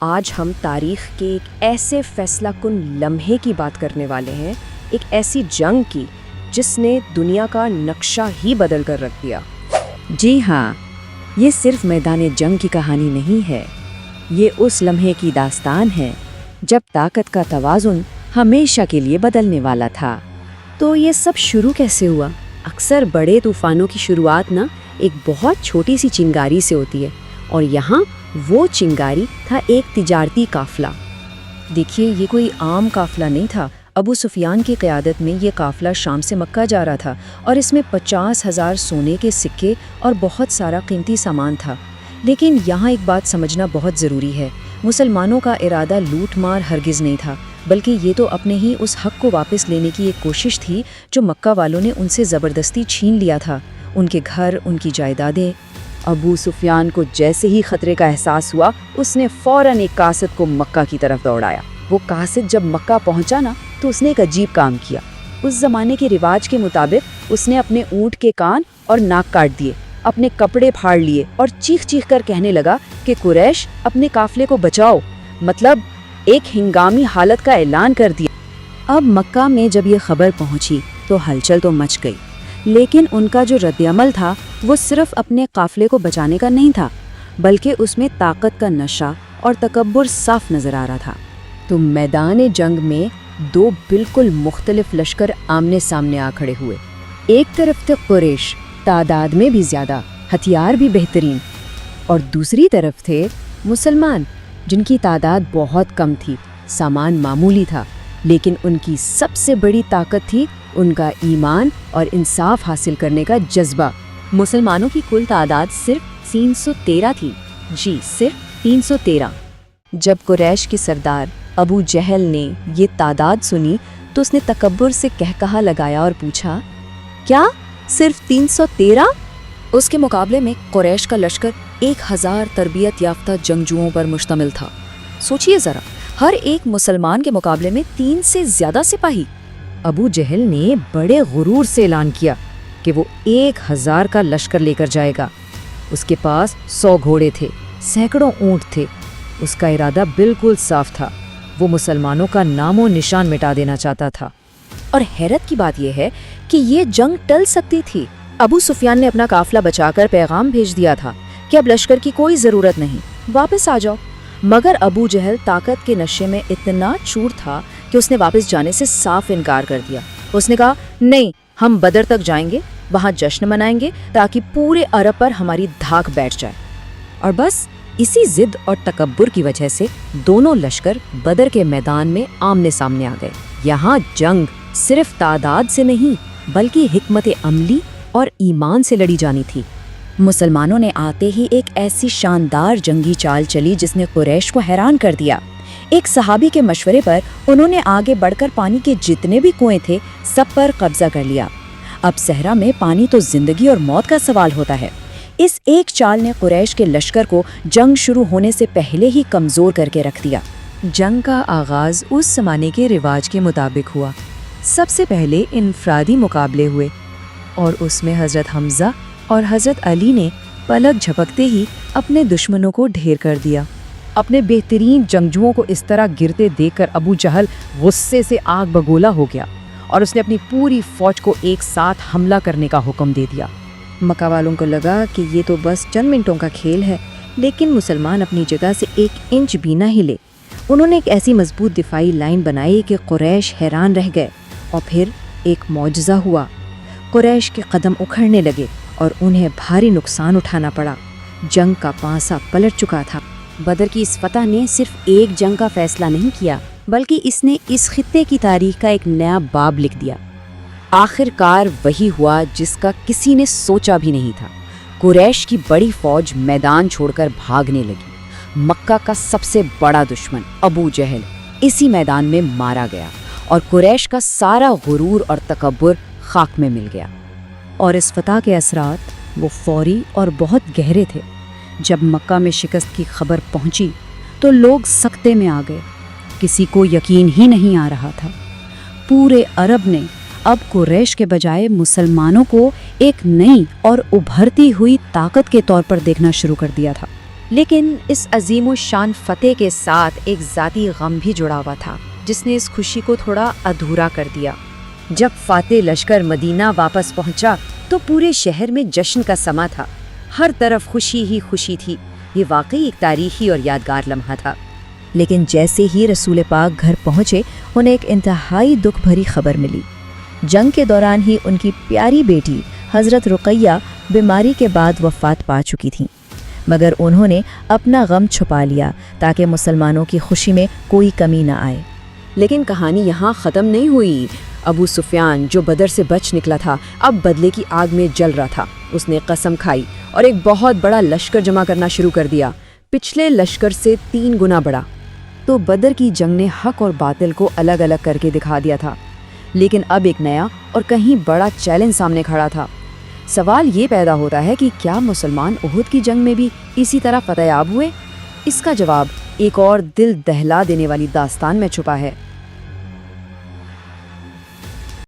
آج ہم تاریخ کے ایک ایسے فیصلہ کن لمحے کی بات کرنے والے ہیں، ایک ایسی جنگ کی جس نے دنیا کا نقشہ ہی بدل کر رکھ دیا۔ جی ہاں، یہ صرف میدان جنگ کی کہانی نہیں ہے، یہ اس لمحے کی داستان ہے جب طاقت کا توازن ہمیشہ کے لیے بدلنے والا تھا۔ تو یہ سب شروع کیسے ہوا؟ اکثر بڑے طوفانوں کی شروعات ایک بہت چھوٹی سی چنگاری سے ہوتی ہے، اور یہاں وہ چنگاری تھا ایک تجارتی قافلہ۔ دیکھیے، یہ کوئی عام قافلہ نہیں تھا۔ ابو سفیان کی قیادت میں یہ قافلہ شام سے مکہ جا رہا تھا، اور اس میں 50,000 سونے کے سکے اور بہت سارا قیمتی سامان تھا۔ لیکن یہاں ایک بات سمجھنا بہت ضروری ہے، مسلمانوں کا ارادہ لوٹ مار ہرگز نہیں تھا، بلکہ یہ تو اپنے ہی اس حق کو واپس لینے کی ایک کوشش تھی جو مکہ والوں نے ان سے زبردستی چھین لیا تھا، ان کے گھر، ان کی جائیدادیں۔ ابو سفیان کو جیسے ہی خطرے کا احساس ہوا، اس نے فوراً ایک قاصد کو مکہ کی طرف دوڑایا۔ وہ قاصد جب مکہ پہنچا تو اس نے ایک عجیب کام کیا۔ اس زمانے کے رواج کے مطابق اس نے اپنے اونٹ کے کان اور ناک کاٹ دیے، اپنے کپڑے پھاڑ لیے اور چیخ چیخ کر کہنے لگا کہ قریش، اپنے قافلے کو بچاؤ، مطلب ایک ہنگامی حالت کا اعلان کر دیا۔ اب مکہ میں جب یہ خبر پہنچی تو ہلچل تو مچ گئی، لیکن ان کا جو رد عمل تھا وہ صرف اپنے قافلے کو بچانے کا نہیں تھا، بلکہ اس میں طاقت کا نشہ اور تکبر صاف نظر آ رہا تھا۔ تو میدان جنگ میں دو بالکل مختلف لشکر آمنے سامنے آ کھڑے ہوئے۔ ایک طرف تھے قریش، تعداد میں بھی زیادہ، ہتھیار بھی بہترین، اور دوسری طرف تھے مسلمان، جن کی تعداد بہت کم تھی، سامان معمولی تھا، لیکن ان کی سب سے بڑی طاقت تھی ان کا ایمان اور انصاف حاصل کرنے کا جذبہ۔ مسلمانوں کی کل تعداد صرف 313 تھی، جی صرف 313۔ جب قریش کے سردار ابو جہل نے یہ تعداد سنی تو اس نے تکبر سے کہا لگایا اور پوچھا، کیا صرف 313؟ اس کے مقابلے میں قریش کا لشکر 1000 تربیت یافتہ جنگجوؤں پر مشتمل تھا۔ سوچئے ذرا، ہر ایک مسلمان کے مقابلے میں 3 سے زیادہ سپاہی۔ ابو جہل نے بڑے غرور سے اعلان کیا کہ وہ 1000 کا لشکر لے کر جائے گا۔ اس کے پاس 100 گھوڑے تھے، سینکڑوں اونٹ تھے۔ اس کا ارادہ بالکل صاف تھا، وہ مسلمانوں کا نام و نشان مٹا دینا چاہتا تھا۔ اور حیرت کی بات یہ ہے کہ یہ جنگ ٹل سکتی تھی۔ ابو سفیان نے اپنا قافلہ بچا کر پیغام بھیج دیا تھا کہ اب لشکر کی کوئی ضرورت نہیں، واپس آ جاؤ۔ مگر ابو جہل طاقت کے نشے میں اتنا چور تھا کہ اس نے واپس جانے سے صاف انکار کر دیا۔ اس نے کہا، نہیں، ہم بدر تک جائیں گے، وہاں جشن منائیں گے تاکہ پورے عرب پر ہماری دھاک بیٹھ جائے۔ اور بس اسی ضد اور تکبر کی وجہ سے دونوں لشکر بدر کے میدان میں آمنے سامنے آ گئے۔ یہاں جنگ صرف تعداد سے نہیں بلکہ حکمت عملی اور ایمان سے لڑی جانی تھی۔ مسلمانوں نے آتے ہی ایک ایسی شاندار جنگی چال چلی جس نے قریش کو حیران کر دیا۔ ایک صحابی کے مشورے پر انہوں نے آگے بڑھ کر پانی کے جتنے بھی کنویں تھے سب پر قبضہ کر لیا۔ اب صحرا میں پانی تو زندگی اور موت کا سوال ہوتا ہے۔ اس ایک چال نے قریش کے لشکر کو جنگ شروع ہونے سے پہلے ہی کمزور کر کے رکھ دیا۔ جنگ کا آغاز اس زمانے کے رواج کے مطابق ہوا۔ سب سے پہلے انفرادی مقابلے ہوئے، اور اس میں حضرت حمزہ اور حضرت علی نے پلک جھپکتے ہی اپنے دشمنوں کو ڈھیر کر دیا۔ اپنے بہترین جنگجوؤں کو اس طرح گرتے دیکھ کر ابو جہل غصے سے آگ بگولا ہو گیا، اور اس نے اپنی پوری فوج کو ایک ساتھ حملہ کرنے کا حکم دے دیا۔ مکہ والوں کو لگا کہ یہ تو بس چند منٹوں کا کھیل ہے، لیکن مسلمان اپنی جگہ سے 1 انچ بھی نہ ہلے۔ انہوں نے ایک ایسی مضبوط دفاعی لائن بنائی کہ قریش حیران رہ گئے، اور پھر ایک معجزہ ہوا۔ قریش کے قدم اکھڑنے لگے اور انہیں بھاری نقصان اٹھانا پڑا۔ جنگ کا پانسا پلٹ چکا تھا۔ بدر کی اس فتح نے صرف ایک جنگ کا فیصلہ نہیں کیا، بلکہ اس نے اس خطے کی تاریخ کا ایک نیا باب لکھ دیا۔ آخر کار وہی ہوا جس کا کسی نے سوچا بھی نہیں تھا۔ قریش کی بڑی فوج میدان چھوڑ کر بھاگنے لگی۔ مکہ کا سب سے بڑا دشمن ابو جہل اسی میدان میں مارا گیا، اور قریش کا سارا غرور اور تکبر خاک میں مل گیا۔ اور اس فتح کے اثرات وہ فوری اور بہت گہرے تھے۔ جب مکہ میں شکست کی خبر پہنچی تو لوگ سکتے میں آ گئے۔ کسی کو یقین ہی نہیں آ رہا تھا۔ پورے عرب نے اب قریش کے بجائے مسلمانوں کو ایک نئی اور ابھرتی ہوئی طاقت کے طور پر دیکھنا شروع کر دیا تھا۔ لیکن اس عظیم الشان فتح کے ساتھ ایک ذاتی غم بھی جڑا ہوا تھا جس نے اس خوشی کو تھوڑا ادھورا کر دیا۔ جب فاتح لشکر مدینہ واپس پہنچا تو پورے شہر میں جشن کا سما تھا، ہر طرف خوشی ہی خوشی تھی۔ یہ واقعی ایک تاریخی اور یادگار لمحہ تھا۔ لیکن جیسے ہی رسول پاک گھر پہنچے انہیں ایک انتہائی دکھ بھری خبر ملی۔ جنگ کے دوران ہی ان کی پیاری بیٹی حضرت رقیہ بیماری کے بعد وفات پا چکی تھیں، مگر انہوں نے اپنا غم چھپا لیا تاکہ مسلمانوں کی خوشی میں کوئی کمی نہ آئے۔ لیکن کہانی یہاں ختم نہیں ہوئی۔ ابو سفیان جو بدر سے بچ نکلا تھا اب بدلے کی آگ میں جل رہا تھا۔ اس نے قسم کھائی اور ایک بہت بڑا لشکر جمع کرنا شروع کر دیا، پچھلے لشکر سے 3 گنا بڑا۔ تو بدر کی جنگ نے حق اور باطل کو الگ الگ کر کے دکھا دیا تھا، لیکن اب ایک نیا اور کہیں بڑا چیلنج سامنے کھڑا تھا۔ سوال یہ پیدا ہوتا ہے کہ کیا مسلمان احد کی جنگ میں بھی اسی طرح فتح یاب ہوئے؟ اس کا جواب ایک اور دل دہلا دینے والی داستان میں چھپا ہے۔